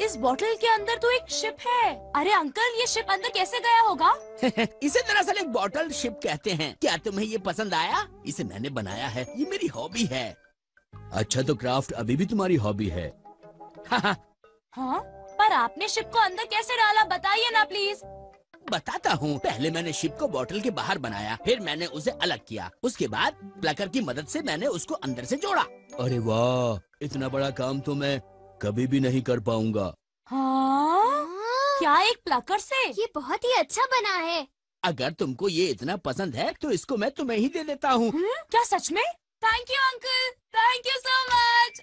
इस बोतल के अंदर तो एक शिप है। अरे अंकल, ये शिप अंदर कैसे गया होगा? इसे दरअसल एक बॉटल शिप कहते हैं। क्या तुम्हें ये पसंद आया? इसे मैंने बनाया है, ये मेरी हॉबी है। अच्छा, तो क्राफ्ट अभी भी तुम्हारी हॉबी है? हाँ, पर आपने शिप को अंदर कैसे डाला, बताइए ना प्लीज। बताता हूँ। पहले मैंने शिप को बोतल के बाहर बनाया, फिर मैंने उसे अलग किया। उसके बाद प्लकर की मदद से मैंने उसको अंदर से जोड़ा। अरे वाह, इतना बड़ा काम तो मैं कभी भी नहीं कर पाऊंगा। हाँ? क्या एक प्लकर से? ये बहुत ही अच्छा बना है। अगर तुमको ये इतना पसंद है तो इसको मैं तुम्हें ही दे देता हूँ। क्या सच में? Thank you uncle, thank you so much.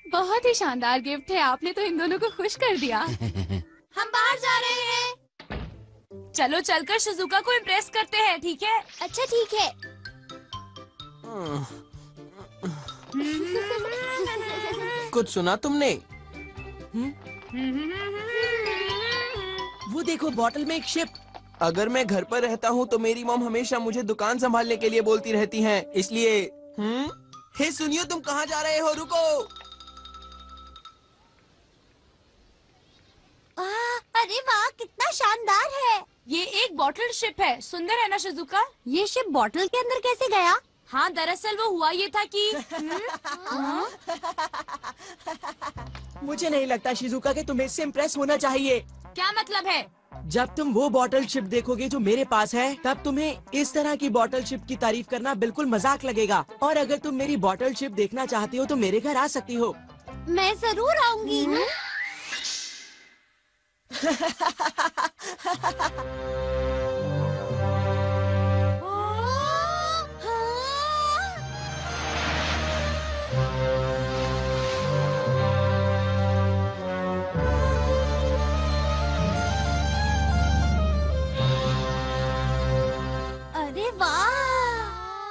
बहुत ही शानदार गिफ्ट है, आपने तो इन दोनों को खुश कर दिया। हम बाहर जा रहे हैं। चलो चलकर शिजुका को इम्प्रेस करते हैं, ठीक है? अच्छा ठीक है। कुछ सुना तुमने? वो देखो, बॉटल में एक शिप। अगर मैं घर पर रहता हूँ तो मेरी मॉम हमेशा मुझे दुकान संभालने के लिए बोलती रहती हैं, इसलिए हे सुनियो, तुम कहाँ जा रहे हो? रुको। अरे वाह, कितना शानदार है। ये एक बॉटल शिप है। सुंदर है ना शिजुका? ये शिप बॉटल के अंदर कैसे गया? हाँ, दरअसल वो हुआ ये था कि मुझे नहीं लगता शिजुका कि तुम्हें इससे इम्प्रेस होना चाहिए। क्या मतलब है? जब तुम वो बॉटल शिप देखोगे जो मेरे पास है, तब तुम्हें इस तरह की बॉटल शिप की तारीफ करना बिल्कुल मजाक लगेगा। और अगर तुम मेरी बॉटल शिप देखना चाहती हो तो मेरे घर आ सकती हो। मैं जरूर आऊंगी। अरे वाह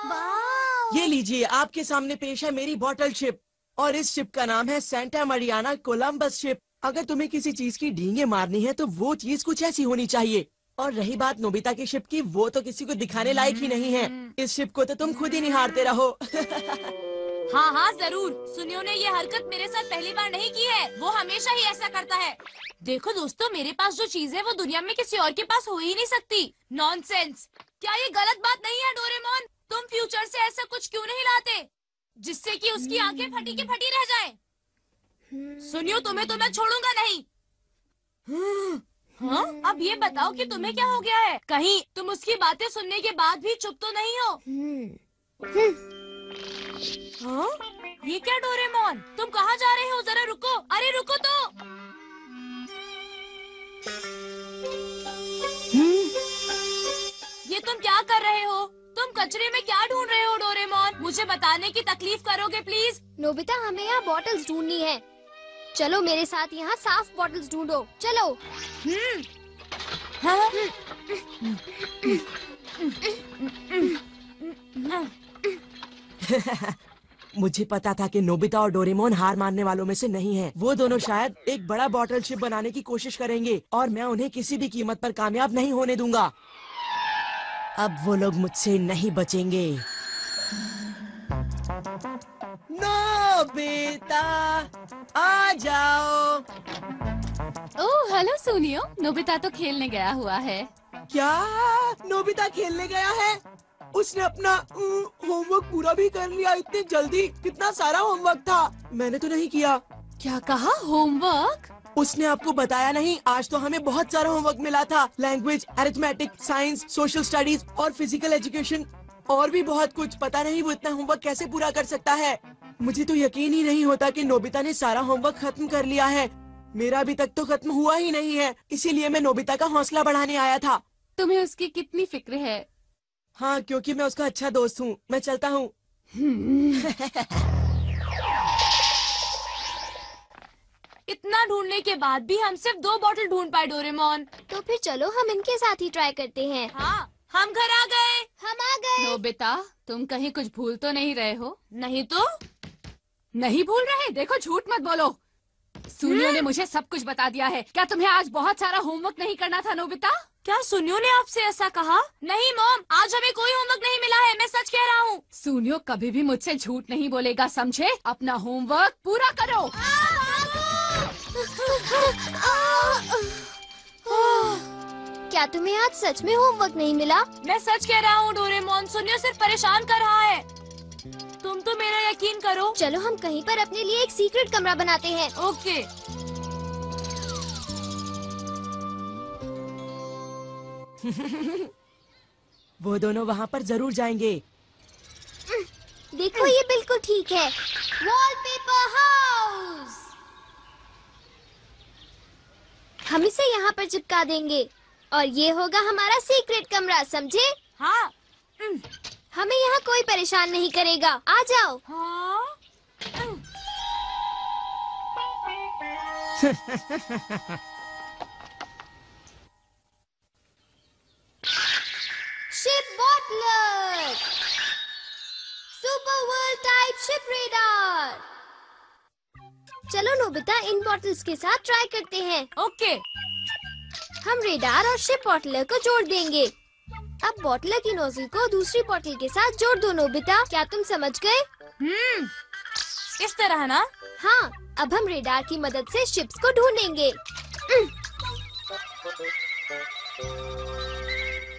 वाह। ये लीजिए, आपके सामने पेश है मेरी बॉटल शिप। और इस शिप का नाम है सेंटा मरियाना कोलंबस शिप। अगर तुम्हें किसी चीज की डींगे मारनी है तो वो चीज कुछ ऐसी होनी चाहिए। और रही बात नोबिता की शिप की, वो तो किसी को दिखाने लायक ही नहीं है। इस शिप को तो तुम खुद ही निहारते रहो। हाँ हाँ जरूर। सुनियो ने ये हरकत मेरे साथ पहली बार नहीं की है, वो हमेशा ही ऐसा करता है। देखो दोस्तों, मेरे पास जो चीज है वो दुनिया में किसी और के पास हो ही नहीं सकती। नॉनसेंस। क्या ये गलत बात नहीं है डोरेमोन? तुम फ्यूचर से ऐसा कुछ क्यों नहीं लाते जिससे कि उसकी आंखें फटी की फटी रह जाएं? सुनियो, तुम्हें तो मैं छोड़ूंगा नहीं। हाँ? अब ये बताओ कि तुम्हें क्या हो गया है? कहीं तुम उसकी बातें सुनने के बाद भी चुप तो नहीं हो? हाँ? ये क्या डोरेमोन, तुम कहाँ जा रहे हो? जरा रुको। अरे रुको तो। ये तुम क्या कर रहे हो? तुम कचरे में क्या ढूंढ रहे हो डोरेमोन? मुझे बताने की तकलीफ करोगे प्लीज? नोबिता, हमें यहाँ बॉटल्स ढूंढनी है। चलो मेरे साथ यहाँ साफ बॉटल्स ढूंढो। चलो। हाँ? मुझे पता था कि नोबिता और डोरेमोन हार मानने वालों में से नहीं हैं। वो दोनों शायद एक बड़ा बॉटल शिप बनाने की कोशिश करेंगे और मैं उन्हें किसी भी कीमत पर कामयाब नहीं होने दूंगा। अब वो लोग मुझसे नहीं बचेंगे। नोबिता, आ जाओ। ओह हेलो सुनियो, नोबिता तो खेलने गया हुआ है। क्या नोबिता खेलने गया है? उसने अपना होमवर्क पूरा भी कर लिया इतनी जल्दी? कितना सारा होमवर्क था, मैंने तो नहीं किया। क्या कहा? होमवर्क? उसने आपको बताया नहीं? आज तो हमें बहुत सारा होमवर्क मिला था। Language, arithmetic, science, social studies और फिजिकल एजुकेशन और भी बहुत कुछ। पता नहीं वो इतना होमवर्क कैसे पूरा कर सकता है। मुझे तो यकीन ही नहीं होता कि नोबिता ने सारा होमवर्क खत्म कर लिया है। मेरा अभी तक तो खत्म हुआ ही नहीं है, इसीलिए मैं नोबिता का हौसला बढ़ाने आया था। तुम्हें उसकी कितनी फिक्र है? हाँ, क्योंकि मैं उसका अच्छा दोस्त हूँ। मैं चलता हूँ। इतना ढूंढने के बाद भी हम सिर्फ 2 बॉटल ढूंढ पाए डोरेमोन। तो फिर चलो हम इनके साथ ही ट्राई करते हैं। हाँ, हम घर आ गए। हम आ गए। नोबिता, तुम कहीं कुछ भूल तो नहीं रहे हो? नहीं तो? नहीं भूल रहे? देखो, झूठ मत बोलो। सुनियो ने मुझे सब कुछ बता दिया है। क्या तुम्हें आज बहुत सारा होमवर्क नहीं करना था नोबिता? क्या सुनियो ने आपसे ऐसा कहा? नहीं मॉम, आज हमें कोई होमवर्क नहीं मिला है, मैं सच कह रहा हूँ। सुनियो कभी भी मुझसे झूठ नहीं बोलेगा, समझे? अपना होमवर्क पूरा करो। क्या तुम्हें आज सच में होमवर्क नहीं मिला? मैं सच कह रहा हूँ डोरेमोन, सुनियो सिर्फ परेशान कर रहा है। तुम तो मेरा यकीन करो। चलो हम कहीं पर अपने लिए एक सीक्रेट कमरा बनाते हैं। ओके। वो दोनों वहाँ पर जरूर जाएंगे। देखो ये बिल्कुल ठीक है। Wallpaper house. हम इसे यहाँ पर चिपका देंगे और ये होगा हमारा सीक्रेट कमरा, समझे? हाँ। हमें यहाँ कोई परेशान नहीं करेगा। आ जाओ। हाँ। Ship bottler, super world type ship radar. चलो नोबिता, इन बॉटल्स के साथ ट्राई करते हैं। ओके। हम रेडार और शिप बॉटलर को जोड़ देंगे। अब बॉटलर की नोजल को दूसरी बॉटल के साथ जोड़ दो नोबिता। क्या तुम समझ गए? इस तरह ना? हाँ, अब हम रेडार की मदद से शिप्स को ढूंढेंगे।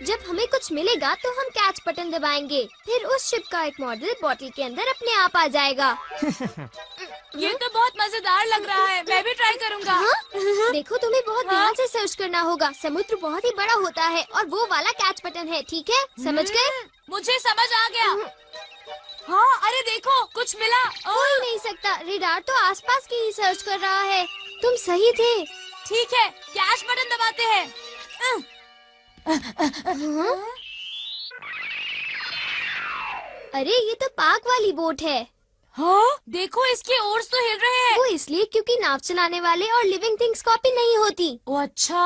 जब हमें कुछ मिलेगा तो हम कैच बटन दबाएंगे। फिर उस शिप का एक मॉडल बॉटल के अंदर अपने आप आ जाएगा। ये तो बहुत मजेदार लग रहा है। मैं भी ट्राई करूँगा। हाँ? देखो, तुम्हें बहुत ध्यान से सर्च करना होगा। समुद्र बहुत ही बड़ा होता है और वो वाला कैच बटन है, ठीक है? समझ गए? मुझे समझ आ गया। हाँ, अरे देखो, कुछ मिला। हो ही नहीं सकता। रेडार तो आसपास की ही सर्च कर रहा है। तुम सही थे। ठीक है, कैच बटन दबाते हैं। अरे ये तो पार्क वाली बोट है। हाँ, देखो इसके ओर्स तो हिल रहे हैं। वो इसलिए क्योंकि नाव चलाने वाले और लिविंग थिंग्स कॉपी नहीं होती। ओ अच्छा।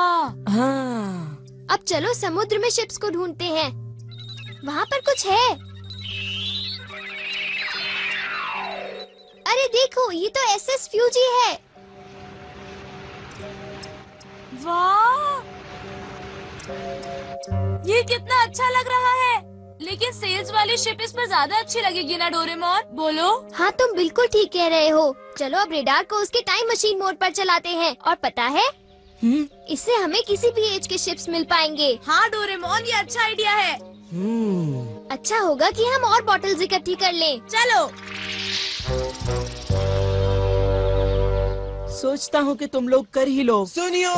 हाँ। अब चलो समुद्र में शिप्स को ढूंढते हैं। वहाँ पर कुछ है। अरे देखो, ये तो एसएस फ्यूजी है। वाह, ये कितना अच्छा लग रहा है। लेकिन सेल्स वाली शिप इस पर ज्यादा अच्छी लगेगी ना डोरेमोन? बोलो। हाँ, तुम बिल्कुल ठीक कह रहे हो। चलो अब रेडार को उसके टाइम मशीन मोड पर चलाते हैं। और पता है, इससे हमें किसी भी एज के शिप्स मिल पाएंगे। हाँ डोरेमोन, ये अच्छा आइडिया है। अच्छा होगा कि हम और बॉटल्स इकट्ठी कर लें। चलो। सोचता हूँ कि तुम लोग कर ही लो। सुनियो,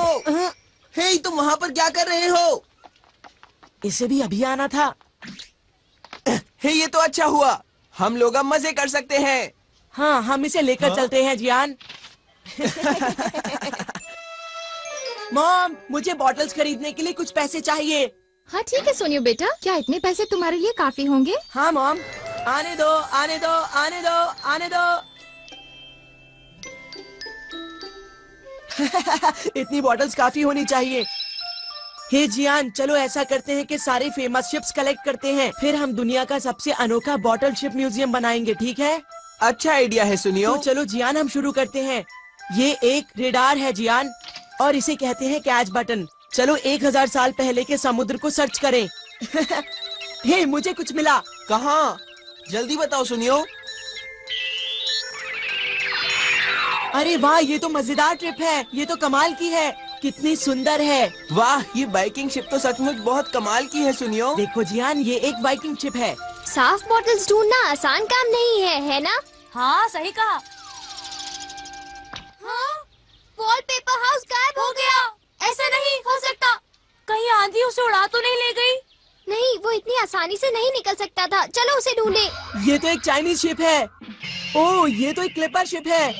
हे तुम वहाँ पर क्या कर रहे हो? इसे भी अभी आना था। हे ये तो अच्छा हुआ, हम लोग अब मजे कर सकते हैं। हाँ, हम इसे लेकर चलते हैं जियान। मॉम, मुझे बॉटल्स खरीदने के लिए कुछ पैसे चाहिए। हाँ ठीक है सोनियो बेटा, क्या इतने पैसे तुम्हारे लिए काफी होंगे? हाँ मॉम, आने दो, आने दो, आने दो, आने दो। इतनी बॉटल्स काफी होनी चाहिए। हे जियान, चलो ऐसा करते हैं कि सारे फेमस शिप्स कलेक्ट करते हैं, फिर हम दुनिया का सबसे अनोखा बॉटल शिप म्यूजियम बनाएंगे, ठीक है? अच्छा आइडिया है सुनियो। तो चलो जियान, हम शुरू करते हैं। ये एक रेडार है जियान, और इसे कहते हैं कैच बटन। चलो 1000 साल पहले के समुद्र को सर्च करें। हे, मुझे कुछ मिला। कहाँ? जल्दी बताओ सुनियो। अरे वाह, ये तो मजेदार ट्रिप है। ये तो कमाल की है। कितनी सुंदर है। वाह, ये बाइकिंग शिप तो सचमुच बहुत कमाल की है सुनियो। देखो जियान, ये एक बाइकिंग शिप है। साफ बॉटल्स ढूंढना आसान काम नहीं है ना? हाँ सही कहा। हाँ? वॉलपेपर हाउस गायब हो गया। ऐसा नहीं हो सकता। कहीं आंधी उसे उड़ा तो नहीं ले गई? नहीं, वो इतनी आसानी से नहीं निकल सकता था। चलो उसे ढूंढे। ये तो एक चाइनीज शिप है। ओह, ये तो एक क्लिपर शिप है।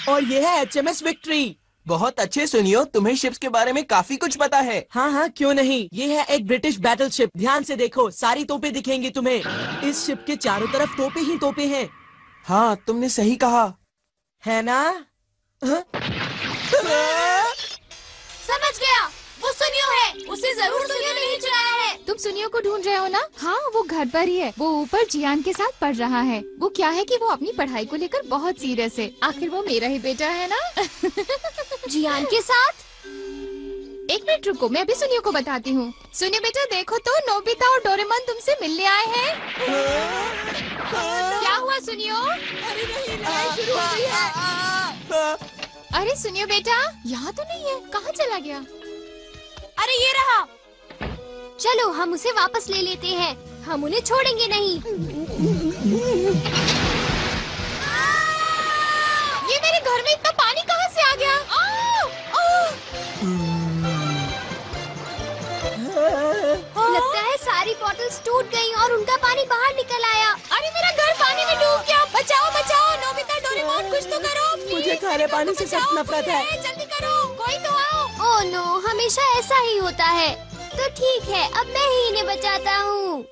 और ये है HMS विक्ट्री। बहुत अच्छे सुनियो, तुम्हें शिप्स के बारे में काफी कुछ पता है। हाँ हाँ, क्यों नहीं। ये है एक ब्रिटिश बैटल शिप। ध्यान से देखो, सारी तोपें दिखेंगी तुम्हें। इस शिप के चारों तरफ तोपें ही तोपें हैं। हाँ, तुमने सही कहा। है ना? हाँ? समझ गया, वो सुनियो है। उसे जरूर सुनियो ने ही चुराया है। तुम सुनियो को ढूंढ रहे हो ना? हाँ, वो घर पर ही है। वो ऊपर जियान के साथ पढ़ रहा है। वो क्या है कि वो अपनी पढ़ाई को लेकर बहुत सीरियस है। आखिर वो मेरा ही बेटा है ना। जियान के साथ? एक मिनट रुको, मैं अभी सुनियो को बताती हूँ। सुनियो बेटा, देखो तो नोबिता और डोरेमोन तुमसे मिलने आए हैं। क्या हुआ सुनियो? अरे नहीं, लड़ाई शुरू हो गई है। अरे सुनियो बेटा, यहाँ तो नहीं है, कहाँ चला गया? अरे ये रहा। चलो हम उसे वापस ले लेते हैं, हम उन्हें छोड़ेंगे नहीं। ये मेरे घर में इतना पानी कहाँ से आ गया? लगता है सारी बॉटल्स टूट गयी और उनका पानी बाहर निकल आया। अरे मेरा घर पानी में डूब गया। बचाओ बचाओ, नोबिता, डोरेमोन, कुछ तो करो। मुझे खारे पानी से सख्त नफरत है। जल्दी करो, कोई तो आओ। ओह नो, हमेशा ऐसा ही होता है। तो ठीक है, अब मैं ही इन्हें बचाता हूँ।